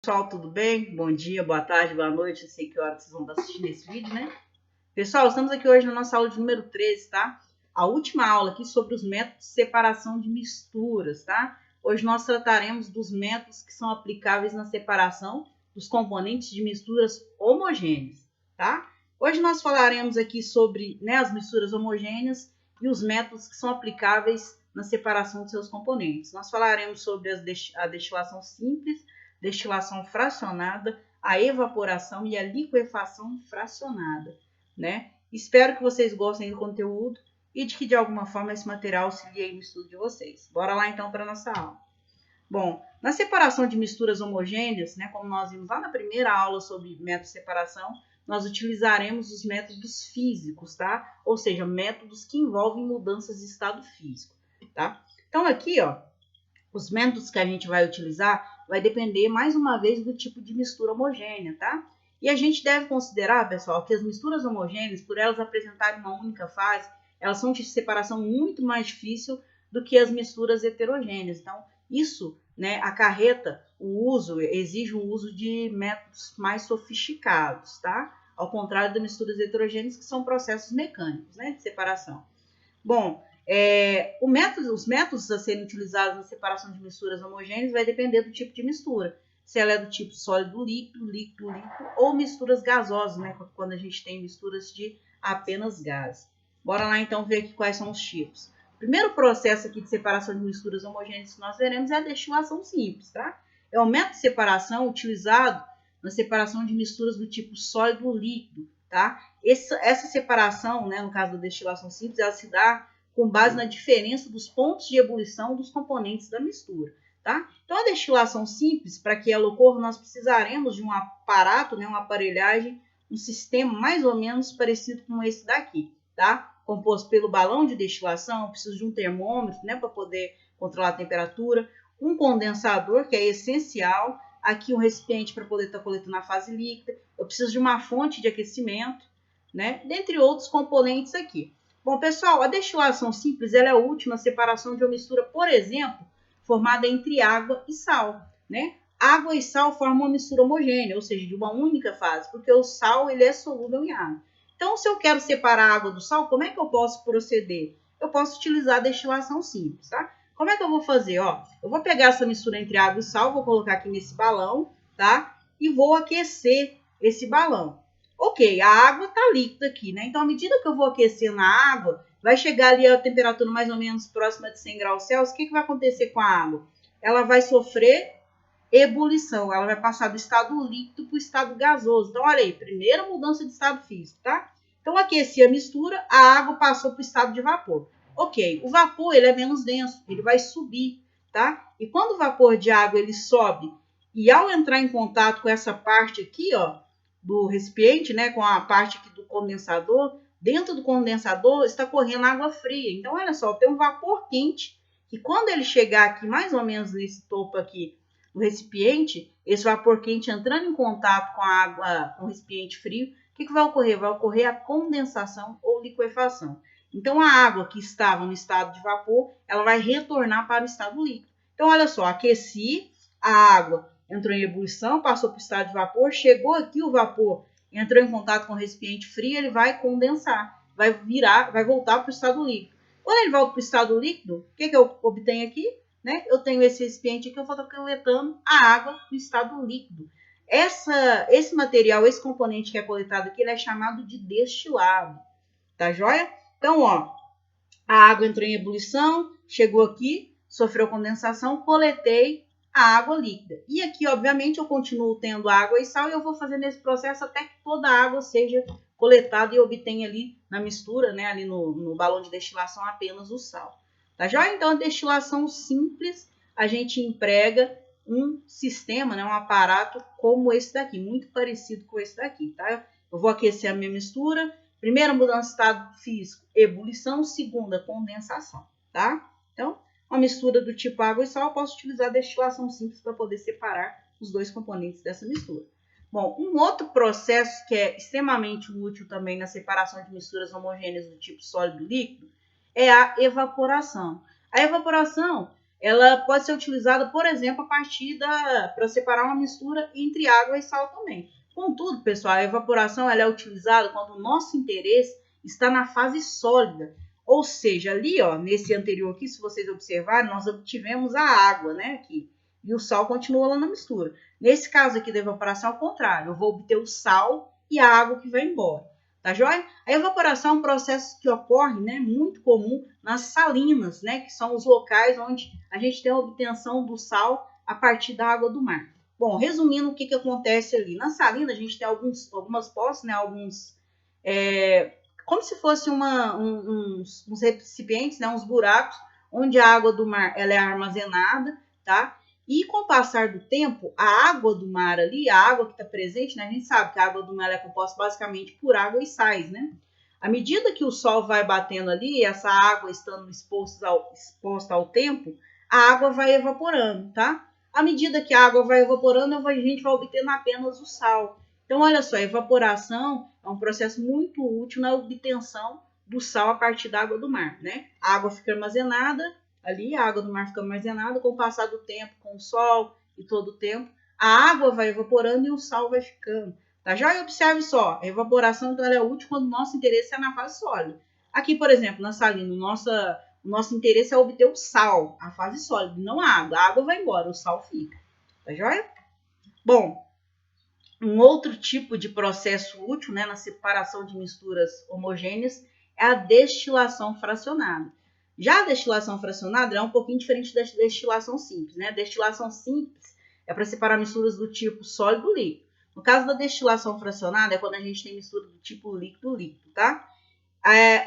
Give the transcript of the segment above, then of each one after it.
Pessoal, tudo bem? Bom dia, boa tarde, boa noite. Eu sei que hora vocês vão estar assistindo esse vídeo, né? Pessoal, estamos aqui hoje na nossa aula de número 13, tá? A última aula aqui sobre os métodos de separação de misturas, tá? Hoje nós trataremos dos métodos que são aplicáveis na separação dos componentes de misturas homogêneas, tá? Hoje nós falaremos aqui sobre, as misturas homogêneas e os métodos que são aplicáveis na separação de seus componentes. Nós falaremos sobre a destilação simples, destilação fracionada, a evaporação e a liquefação fracionada, né? Espero que vocês gostem do conteúdo e de que de alguma forma esse material auxilie no estudo de vocês. Bora lá então para a nossa aula. Bom, na separação de misturas homogêneas, né, como nós vimos lá na primeira aula sobre método de separação, nós utilizaremos os métodos físicos, tá? Ou seja, métodos que envolvem mudanças de estado físico, tá? Então aqui, ó, os métodos que a gente vai utilizar vai depender, mais uma vez, do tipo de mistura homogênea, tá? E a gente deve considerar, pessoal, que as misturas homogêneas, por elas apresentarem uma única fase, elas são de separação muito mais difícil do que as misturas heterogêneas. Então, isso, né, acarreta exige o uso de métodos mais sofisticados, tá? Ao contrário das misturas heterogêneas, que são processos mecânicos, né, de separação. Bom, os métodos a serem utilizados na separação de misturas homogêneas vai depender do tipo de mistura. Se ela é do tipo sólido líquido, líquido líquido ou misturas gasosas, né? Quando a gente tem misturas de apenas gás. Bora lá então ver aqui quais são os tipos. O primeiro processo aqui de separação de misturas homogêneas que nós veremos é a destilação simples, tá? É o método de separação utilizado na separação de misturas do tipo sólido líquido, tá? Essa separação, né, no caso da destilação simples, ela se dá com base na diferença dos pontos de ebulição dos componentes da mistura, tá? Então, a destilação simples, para que ela ocorra, nós precisaremos de um aparato, né, uma aparelhagem, um sistema mais ou menos parecido com esse daqui, tá? Composto pelo balão de destilação, preciso de um termômetro, né, para poder controlar a temperatura, um condensador, que é essencial, aqui um recipiente para poder estar coletando a fase líquida, eu preciso de uma fonte de aquecimento, né, dentre outros componentes aqui. Bom, pessoal, a destilação simples ela é a última separação de uma mistura, por exemplo, formada entre água e sal, né? Água e sal formam uma mistura homogênea, ou seja, de uma única fase, porque o sal ele é solúvel em água. Então, se eu quero separar a água do sal, como é que eu posso proceder? Eu posso utilizar a destilação simples, tá? Como é que eu vou fazer? Ó, eu vou pegar essa mistura entre água e sal, vou colocar aqui nesse balão, tá? E vou aquecer esse balão. Ok, a água está líquida aqui, né? Então, à medida que eu vou aquecendo a água, vai chegar ali a temperatura mais ou menos próxima de 100 graus Celsius. O que vai acontecer com a água? Ela vai sofrer ebulição, ela vai passar do estado líquido para o estado gasoso. Então, olha aí, primeira mudança de estado físico, tá? Então, aqueci a mistura, a água passou para o estado de vapor. Ok, o vapor ele é menos denso, ele vai subir, tá? E quando o vapor de água ele sobe, e ao entrar em contato com essa parte aqui, ó, do recipiente, né, com a parte aqui do condensador, dentro do condensador está correndo água fria. Então, olha só, tem um vapor quente que quando ele chegar aqui, mais ou menos nesse topo aqui do recipiente, esse vapor quente entrando em contato com a água, com o recipiente frio, o que vai ocorrer? Vai ocorrer a condensação ou liquefação. Então, a água que estava no estado de vapor, ela vai retornar para o estado líquido. Então, olha só, aqueci a água, entrou em ebulição, passou para o estado de vapor, chegou aqui o vapor, entrou em contato com o recipiente frio, ele vai condensar, vai voltar para o estado líquido. Quando ele volta para o estado líquido, o que eu obtenho aqui? Né? Eu tenho esse recipiente aqui, eu vou estar coletando a água do estado líquido. Esse material, esse componente que é coletado aqui, ele é chamado de destilado, tá joia? Então, ó, a água entrou em ebulição, chegou aqui, sofreu condensação, coletei a água líquida. E aqui, obviamente, eu continuo tendo água e sal e eu vou fazendo esse processo até que toda a água seja coletada e eu obtenha ali na mistura, né, ali no balão de destilação apenas o sal. Tá joia? Então, a destilação simples, a gente emprega um sistema, né, um aparato como esse daqui, muito parecido com esse daqui, tá? Eu vou aquecer a minha mistura. Primeira mudança de estado físico, ebulição. Segunda, condensação, tá? Então, uma mistura do tipo água e sal, eu posso utilizar a destilação simples para poder separar os dois componentes dessa mistura. Bom, um outro processo que é extremamente útil também na separação de misturas homogêneas do tipo sólido e líquido é a evaporação. A evaporação ela pode ser utilizada, por exemplo, para separar uma mistura entre água e sal também. Contudo, pessoal, a evaporação ela é utilizada quando o nosso interesse está na fase sólida. Ou seja, ali, ó, nesse anterior aqui, se vocês observarem, nós obtivemos a água, né, aqui. E o sal continua lá na mistura. Nesse caso aqui da evaporação, ao contrário, eu vou obter o sal e a água que vai embora. Tá joia? A evaporação é um processo que ocorre, né, muito comum nas salinas, né, que são os locais onde a gente tem a obtenção do sal a partir da água do mar. Bom, resumindo o que acontece ali. Na salina, a gente tem algumas poças, né, como se fosse uns recipientes, né, uns buracos, onde a água do mar ela é armazenada, tá? E com o passar do tempo, a água do mar ali, a água que está presente, né, a gente sabe que a água do mar é composta basicamente por água e sais, né? À medida que o sol vai batendo ali, essa água estando exposta ao tempo, a água vai evaporando, tá? À medida que a água vai evaporando, a gente vai obtendo apenas o sal. Então, olha só, a evaporação é um processo muito útil na obtenção do sal a partir da água do mar, né? A água fica armazenada ali, a água do mar fica armazenada, com o passar do tempo, com o sol e todo o tempo, a água vai evaporando e o sal vai ficando. Tá? Já observe só, a evaporação então, ela é útil quando o nosso interesse é na fase sólida. Aqui, por exemplo, na salina, o nosso interesse é obter o sal, a fase sólida, não a água. A água vai embora, o sal fica. Tá joia? Bom, um outro tipo de processo útil, né, na separação de misturas homogêneas é a destilação fracionada. Já a destilação fracionada é um pouquinho diferente da destilação simples, né? A destilação simples é para separar misturas do tipo sólido e líquido. No caso da destilação fracionada é quando a gente tem mistura do tipo líquido-líquido, tá?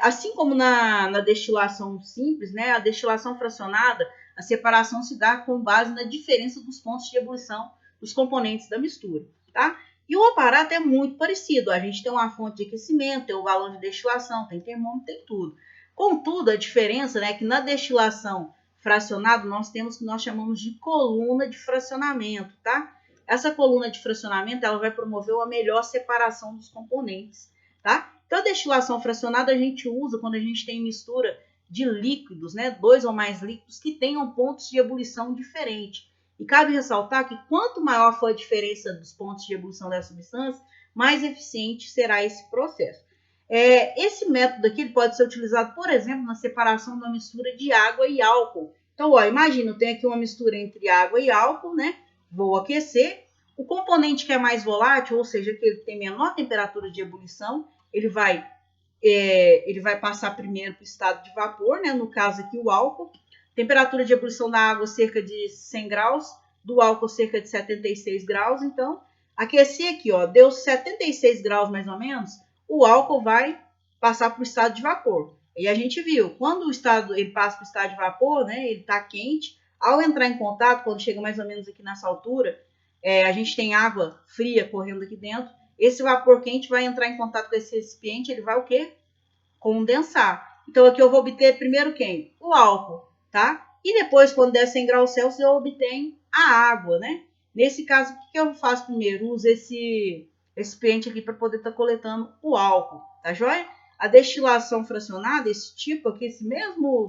Assim como na destilação simples, né? A destilação fracionada, a separação se dá com base na diferença dos pontos de ebulição dos componentes da mistura, tá? E o aparato é muito parecido. A gente tem uma fonte de aquecimento, tem o galão de destilação, tem termômetro, tem tudo. Contudo, a diferença, né, é que na destilação fracionada nós temos o que nós chamamos de coluna de fracionamento, tá? Essa coluna de fracionamento ela vai promover uma melhor separação dos componentes, tá? Então, a destilação fracionada a gente usa quando a gente tem mistura de líquidos, né, 2 ou mais líquidos que tenham pontos de ebulição diferentes. E cabe ressaltar que quanto maior for a diferença dos pontos de ebulição dessa substância, mais eficiente será esse processo. Esse método aqui ele pode ser utilizado, por exemplo, na separação de uma mistura de água e álcool. Então, ó, imagina, eu tenho aqui uma mistura entre água e álcool, né? Vou aquecer. O componente que é mais volátil, ou seja, que ele tem menor temperatura de ebulição, ele vai passar primeiro para o estado de vapor, né? No caso aqui, o álcool. Temperatura de ebulição da água cerca de 100 graus, do álcool cerca de 76 graus. Então, aquecer aqui, ó, deu 76 graus mais ou menos, o álcool vai passar para o estado de vapor. E a gente viu, quando ele passa para o estado de vapor, né, ele está quente, ao entrar em contato, quando chega mais ou menos aqui nessa altura, a gente tem água fria correndo aqui dentro, esse vapor quente vai entrar em contato com esse recipiente, ele vai o quê? Condensar. Então aqui eu vou obter primeiro quem? O álcool, tá? E depois, quando der 100 graus Celsius, eu obtenho a água, né? Nesse caso, o que eu faço primeiro? Uso esse recipiente aqui para poder estar coletando o álcool, tá joia? A destilação fracionada, esse tipo aqui,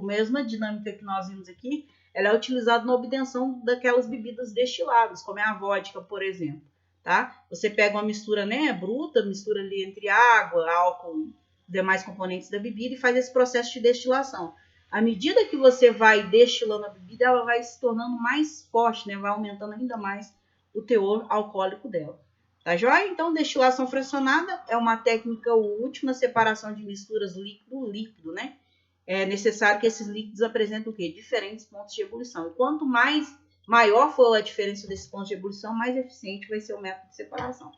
mesma dinâmica que nós vimos aqui, ela é utilizada na obtenção daquelas bebidas destiladas, como é a vodka, por exemplo, tá? Você pega uma mistura, né, bruta, mistura ali entre água, álcool, demais componentes da bebida e faz esse processo de destilação. À medida que você vai destilando a bebida, ela vai se tornando mais forte, né? Vai aumentando ainda mais o teor alcoólico dela. Tá joia? Então, destilação fracionada é uma técnica útil na separação de misturas líquido-líquido, né? É necessário que esses líquidos apresentem o quê? Diferentes pontos de ebulição. E quanto maior for a diferença desses pontos de ebulição, mais eficiente vai ser o método de separação.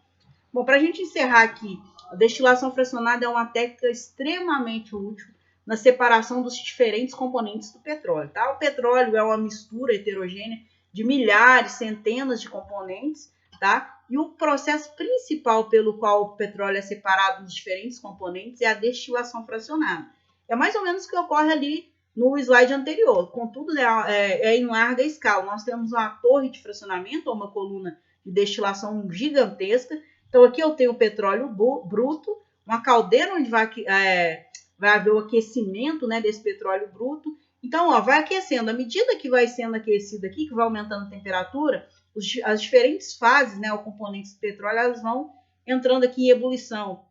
Bom, para a gente encerrar aqui, a destilação fracionada é uma técnica extremamente útil na separação dos diferentes componentes do petróleo, tá? O petróleo é uma mistura heterogênea de milhares, centenas de componentes, tá? E o processo principal pelo qual o petróleo é separado dos diferentes componentes é a destilação fracionada. É mais ou menos o que ocorre ali no slide anterior, contudo é em larga escala. Nós temos uma torre de fracionamento, ou uma coluna de destilação gigantesca. Então aqui eu tenho o petróleo bruto, uma caldeira onde vai haver o aquecimento, né, desse petróleo bruto, Então, ó, vai aquecendo. À medida que vai sendo aquecido aqui, que vai aumentando a temperatura, as diferentes fases, né, os componentes do petróleo, elas vão entrando aqui em ebulição,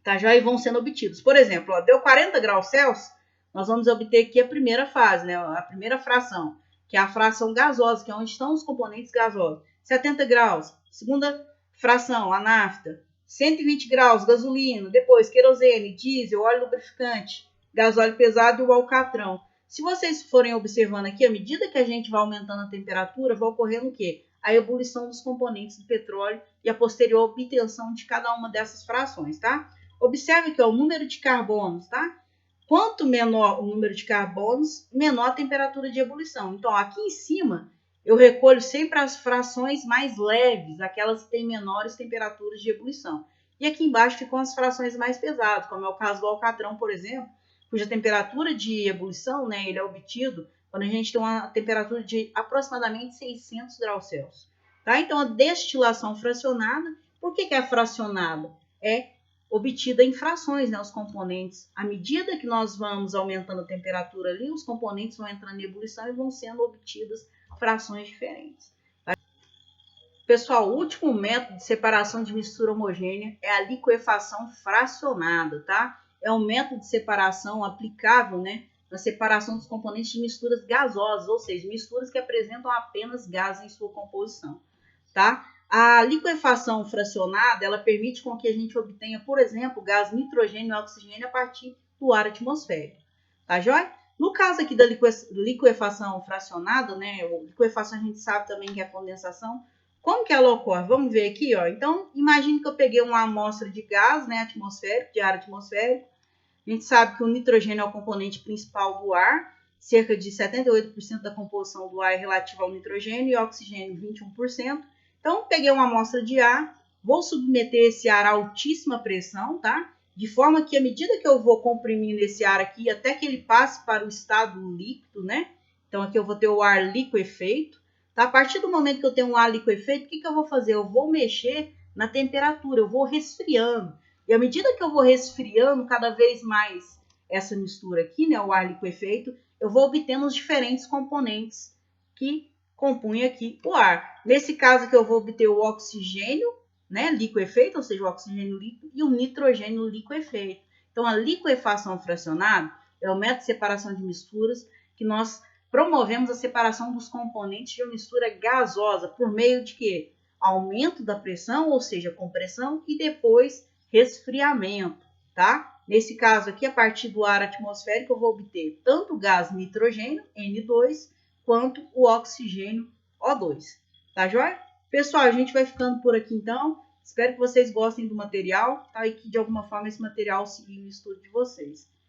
tá? Já vão sendo obtidos. Por exemplo, ó, deu 40 graus Celsius, nós vamos obter aqui a primeira fase, né, a primeira fração, que é a fração gasosa, que é onde estão os componentes gasosos. 70 graus, segunda fração, a nafta. 120 graus, gasolina. Depois, querosene, diesel, óleo lubrificante, gasóleo pesado e o alcatrão. Se vocês forem observando aqui, à medida que a gente vai aumentando a temperatura, vai ocorrendo o quê? A ebulição dos componentes do petróleo e a posterior obtenção de cada uma dessas frações, tá? Observe que ó, o número de carbonos, tá? Quanto menor o número de carbonos, menor a temperatura de ebulição. Então, aqui em cima, eu recolho sempre as frações mais leves, aquelas que têm menores temperaturas de ebulição. E aqui embaixo ficam as frações mais pesadas, como é o caso do alcatrão, por exemplo, cuja temperatura de ebulição, né, ele é obtido quando a gente tem uma temperatura de aproximadamente 600 graus Celsius. Tá? Então, a destilação fracionada, por que é fracionada? É obtida em frações, né, os componentes. À medida que nós vamos aumentando a temperatura ali, os componentes vão entrando em ebulição e vão sendo obtidas frações diferentes. Tá? Pessoal, o último método de separação de mistura homogênea é a liquefação fracionada, tá? É um método de separação aplicável, né, na separação dos componentes de misturas gasosas, ou seja, misturas que apresentam apenas gás em sua composição, tá? A liquefação fracionada, ela permite com que a gente obtenha, por exemplo, gás nitrogênio e oxigênio a partir do ar atmosférico, tá joia? No caso aqui da liquefação fracionada, né, liquefação a gente sabe também que é a condensação. Como que ela ocorre? Vamos ver aqui, ó. Então, imagine que eu peguei uma amostra de gás, né, atmosférico, de ar atmosférico. A gente sabe que o nitrogênio é o componente principal do ar, cerca de 78% da composição do ar é relativa ao nitrogênio e oxigênio 21%. Então, peguei uma amostra de ar, vou submeter esse ar a altíssima pressão, tá? De forma que, à medida que eu vou comprimindo esse ar aqui, até que ele passe para o estado líquido, né? Então, aqui eu vou ter o ar liquefeito. Tá? A partir do momento que eu tenho um ar liquefeito, o que eu vou fazer? Eu vou mexer na temperatura, eu vou resfriando. E à medida que eu vou resfriando cada vez mais essa mistura aqui, né, o ar liquefeito, eu vou obtendo os diferentes componentes que compõem aqui o ar. Nesse caso aqui eu vou obter o oxigênio, né, liquefeito, ou seja, o oxigênio líquido, e o nitrogênio liquefeito. Então, a liquefação fracionada é o método de separação de misturas que nós promovemos a separação dos componentes de uma mistura gasosa por meio de quê? Aumento da pressão, ou seja, compressão, e depois resfriamento, tá? Nesse caso aqui, a partir do ar atmosférico, eu vou obter tanto o gás nitrogênio, N2, quanto o oxigênio, O2. Tá joia? Pessoal, a gente vai ficando por aqui então. Espero que vocês gostem do material, tá? E que de alguma forma esse material auxilie no estudo de vocês.